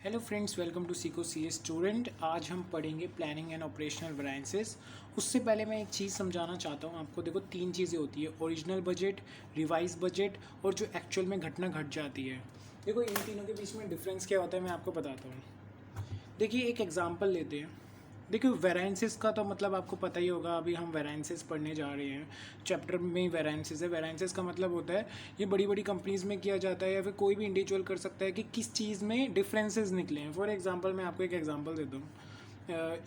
Hello friends, welcome to सीको C student. आज हम पढ़ेंगे प्लानिंग एंड ऑपरेशनल वेरिएंसेस। उससे पहले मैं एक चीज़ समझाना चाहता हूँ आपको। देखो, तीन चीज़ें होती है: ओरिजिनल बजट, रिवाइज बजट और जो एक्चुअल में घटना घट जाती है। देखो, इन तीनों के बीच में डिफरेंस क्या होता है मैं आपको बताता हूँ। देखिए, एक एग्जांपल लेते हैं। देखिए, वेरिएंसेस का तो मतलब आपको पता ही होगा। अभी हम वेरिएंसेस पढ़ने जा रहे हैं, चैप्टर में वेरिएंसेस है। वेरिएंसेस का मतलब होता है ये बड़ी बड़ी कंपनीज में किया जाता है या फिर कोई भी इंडिविजुअल कर सकता है कि किस चीज़ में डिफरेंसेस निकले हैं। फॉर एग्जांपल मैं आपको एक एग्जांपल देता हूँ।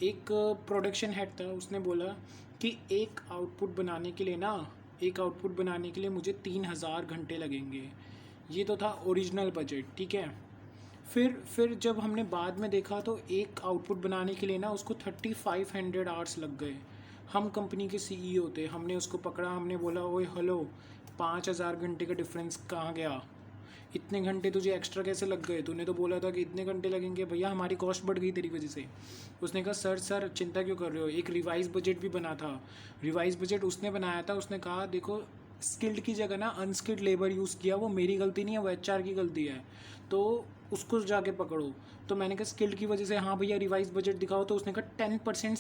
एक प्रोडक्शन हेड था, उसने बोला कि एक आउटपुट बनाने के लिए मुझे 3,000 घंटे लगेंगे। ये तो था ओरिजिनल बजट, ठीक है। फिर जब हमने बाद में देखा तो एक आउटपुट बनाने के लिए ना उसको 3,500 आवर्स लग गए। हम कंपनी के सीईओ थे, हमने उसको पकड़ा, हमने बोला ओए हेलो, 5,000 घंटे का डिफरेंस कहाँ गया? इतने घंटे तुझे एक्स्ट्रा कैसे लग गए? तूने तो बोला था कि इतने घंटे लगेंगे। भैया, हमारी कॉस्ट बढ़ गई तेरी वजह से। उसने कहा सर चिंता क्यों कर रहे हो, एक रिवाइज बजट भी बना था। रिवाइज बजट उसने बनाया था। उसने कहा देखो, स्किल्ड की जगह ना अनस्किल्ड लेबर यूज़ किया, वो मेरी गलती नहीं है, वो एचआर की गलती है, तो उसको जाके पकड़ो। तो मैंने कहा स्किल्ड की वजह से, हाँ भैया रिवाइज बजट दिखाओ। तो उसने कहा 10%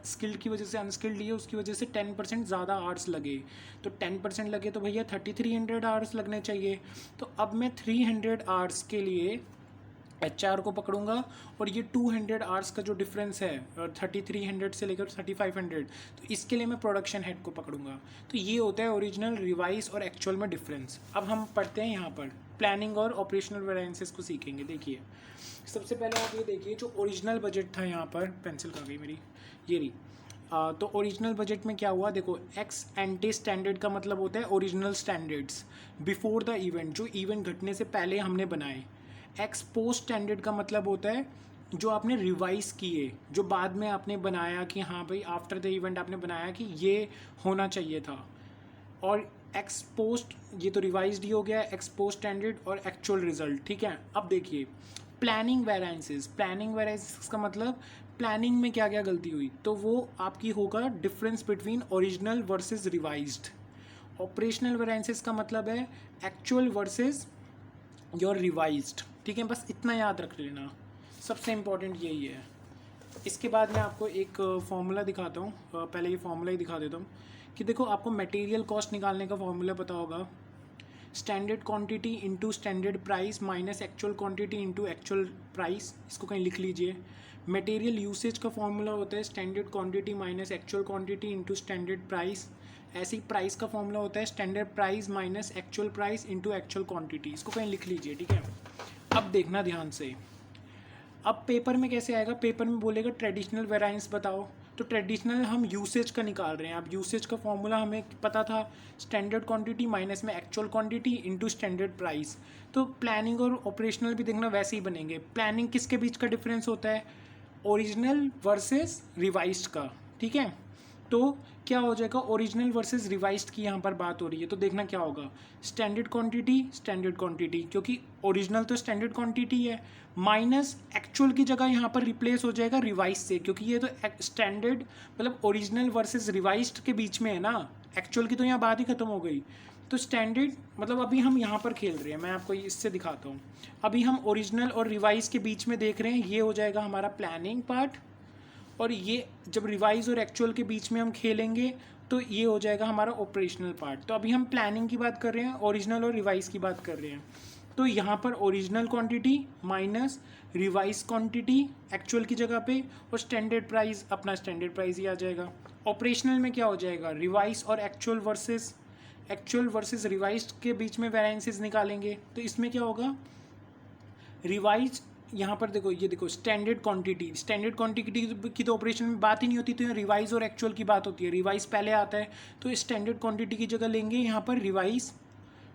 स्किल्ड की वजह से अनस्किल्ड लिए, उसकी वजह से 10% ज़्यादा आवर्स लगे। तो 10% लगे तो भैया 3,300 आवर्स लगने चाहिए। तो अब मैं 300 आवर्स के लिए एचआर को पकड़ूंगा और ये 200 आवर्स का जो डिफरेंस है, 3,300 से लेकर 3,500, तो इसके लिए मैं प्रोडक्शन हेड को पकड़ूंगा। तो ये होता है ओरिजिनल, रिवाइज और एक्चुअल में डिफरेंस। अब हम पढ़ते हैं यहाँ पर प्लानिंग और ऑपरेशनल वेरिएंसेस को सीखेंगे। देखिए, सबसे पहले आप ये देखिए, जो ओरिजिनल बजट था, यहाँ पर पेंसिल कहाँ गई मेरी, ये रही। तो ओरिजिनल बजट में क्या हुआ, देखो, एक्स एंटी स्टैंडर्ड का मतलब होता है original standards before the event, जो इवेंट घटने से पहले हमने बनाए। एक्स पोस्ट स्टैंडर्ड का मतलब होता है जो आपने रिवाइज किए, जो बाद में आपने बनाया कि हाँ भाई आफ्टर द इवेंट आपने बनाया कि ये होना चाहिए था। और एक्स पोस्ट, ये तो रिवाइज्ड ही हो गया, एक्स पोस्ट स्टैंडर्ड और एक्चुअल रिजल्ट, ठीक है। अब देखिए प्लानिंग वेरिएंसेस। प्लानिंग वेरिएंसेस का मतलब प्लानिंग में क्या क्या गलती हुई, तो वो आपकी होगा difference between original versus revised. Operational variances का मतलब है एक्चुअल वर्सेस योर रिवाइज्ड, ठीक है। बस इतना याद रख लेना, सबसे इम्पोर्टेंट यही है। इसके बाद मैं आपको एक फॉर्मूला दिखाता हूँ। पहले ये फॉर्मूला ही दिखा देता हूँ कि देखो, आपको मटेरियल कॉस्ट निकालने का फॉर्मूला पता होगा। Standard quantity into standard price minus actual quantity into actual price. इसको कहीं लिख लीजिए। मटेरियल यूसेज का फॉर्मूला होता है standard quantity minus actual quantity into standard price. ऐसे ही प्राइस का फॉर्मूला होता है standard price minus actual price into actual quantity. इसको कहीं लिख लीजिए, ठीक है। अब देखना ध्यान से, अब पेपर में कैसे आएगा, पेपर में बोलेगा ट्रेडिशनल वेरिएंस बताओ। तो ट्रेडिशनल हम यूसेज का निकाल रहे हैं। अब यूसेज का फॉर्मूला हमें पता था, स्टैंडर्ड क्वांटिटी माइनस में actual quantity into standard price. तो प्लानिंग और ऑपरेशनल भी देखना वैसे ही बनेंगे। प्लानिंग किसके बीच का डिफरेंस होता है, ओरिजिनल वर्सेस रिवाइज्ड का, ठीक है। तो क्या हो जाएगा, ओरिजिनल वर्सेस रिवाइज्ड की यहाँ पर बात हो रही है, तो देखना क्या होगा, स्टैंडर्ड क्वांटिटी, क्योंकि ओरिजिनल तो स्टैंडर्ड क्वांटिटी है, माइनस एक्चुअल की जगह यहाँ पर रिप्लेस हो जाएगा रिवाइज से, क्योंकि ये तो स्टैंडर्ड मतलब ओरिजिनल वर्सेस रिवाइज्ड के बीच में है ना, एक्चुअल की तो यहाँ बात ही खत्म हो गई। तो स्टैंडर्ड मतलब अभी हम यहाँ पर खेल रहे हैं, मैं आपको इससे दिखाता हूँ। अभी हम ओरिजिनल और रिवाइज के बीच में देख रहे हैं, ये हो जाएगा हमारा प्लानिंग पार्ट। और ये जब रिवाइज और एक्चुअल के बीच में हम खेलेंगे तो ये हो जाएगा हमारा ऑपरेशनल पार्ट। तो अभी हम प्लानिंग की बात कर रहे हैं, ओरिजिनल और रिवाइज की बात कर रहे हैं। तो यहाँ पर original quantity minus revise quantity actual की जगह पे, और स्टैंडर्ड प्राइस अपना स्टैंडर्ड प्राइस ही आ जाएगा। ऑपरेशनल में क्या हो जाएगा, रिवाइज और एक्चुअल वर्सेस रिवाइज के बीच में वेरिएंसेस निकालेंगे। तो इसमें क्या होगा, रिवाइज, यहाँ पर देखो, ये देखो स्टैंडर्ड क्वांटिटी की तो ऑपरेशन में बात ही नहीं होती, तो यहाँ रिवाइज और एक्चुअल की बात होती है। रिवाइज पहले आता है, तो स्टैंडर्ड क्वांटिटी की जगह लेंगे यहाँ पर रिवाइज,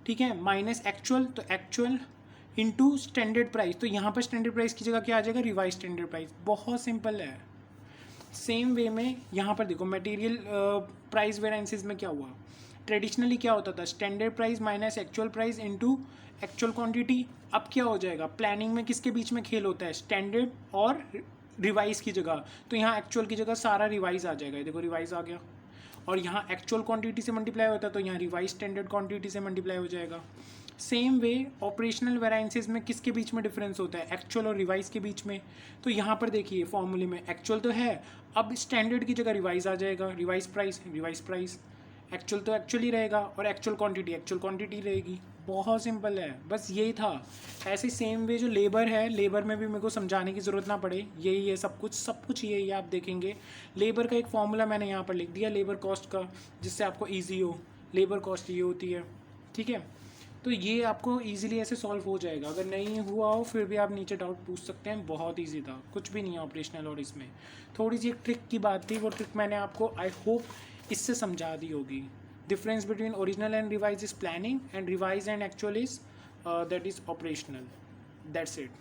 ठीक है, माइनस एक्चुअल, तो एक्चुअल इनटू स्टैंडर्ड प्राइस। तो यहाँ पर स्टैंडर्ड प्राइस की जगह क्या आ जाएगा, रिवाइज स्टैंडर्ड प्राइस। बहुत सिंपल है। सेम वे में यहाँ पर देखो, मटेरियल प्राइस वेरिएंसेस में क्या हुआ, ट्रेडिशनली क्या होता था, standard price minus actual price into actual quantity. अब क्या हो जाएगा, प्लानिंग में किसके बीच में खेल होता है, स्टैंडर्ड और रिवाइज की जगह। तो यहाँ एक्चुअल की जगह सारा रिवाइज आ जाएगा, देखो रिवाइज आ गया। और यहाँ एक्चुअल क्वांटिटी से मल्टीप्लाई होता है, तो यहाँ रिवाइज स्टैंडर्ड क्वांटिटी से मल्टीप्लाई हो जाएगा। सेम वे ऑपरेशनल वेरिएंसेस में किसके बीच में डिफरेंस होता है, एक्चुअल और रिवाइज के बीच में। तो यहाँ पर देखिए फॉर्मूले में एक्चुअल तो है, अब स्टैंडर्ड की जगह रिवाइज आ जाएगा, रिवाइज प्राइस, एक्चुअल तो एक्चुअली रहेगा और एक्चुअल क्वांटिटी रहेगी। बहुत सिंपल है, बस यही था। ऐसे सेम वे जो लेबर है, लेबर में भी मेरे को समझाने की ज़रूरत ना पड़े, यही है सब कुछ यही है। आप देखेंगे लेबर का एक फॉर्मूला मैंने यहाँ पर लिख दिया लेबर कॉस्ट का, जिससे आपको ईजी हो। लेबर कॉस्ट ये होती है, ठीक है। तो ये आपको इजीली ऐसे सॉल्व हो जाएगा। अगर नहीं हुआ हो फिर भी आप नीचे डाउट पूछ सकते हैं, बहुत इजी था, कुछ भी नहीं है ऑपरेशनल। और इसमें थोड़ी सी एक ट्रिक की बात थी, वो ट्रिक मैंने आपको आई होप इससे समझा दी होगी। Difference between original and revise is planning and revise and actual is that is operational. That's it.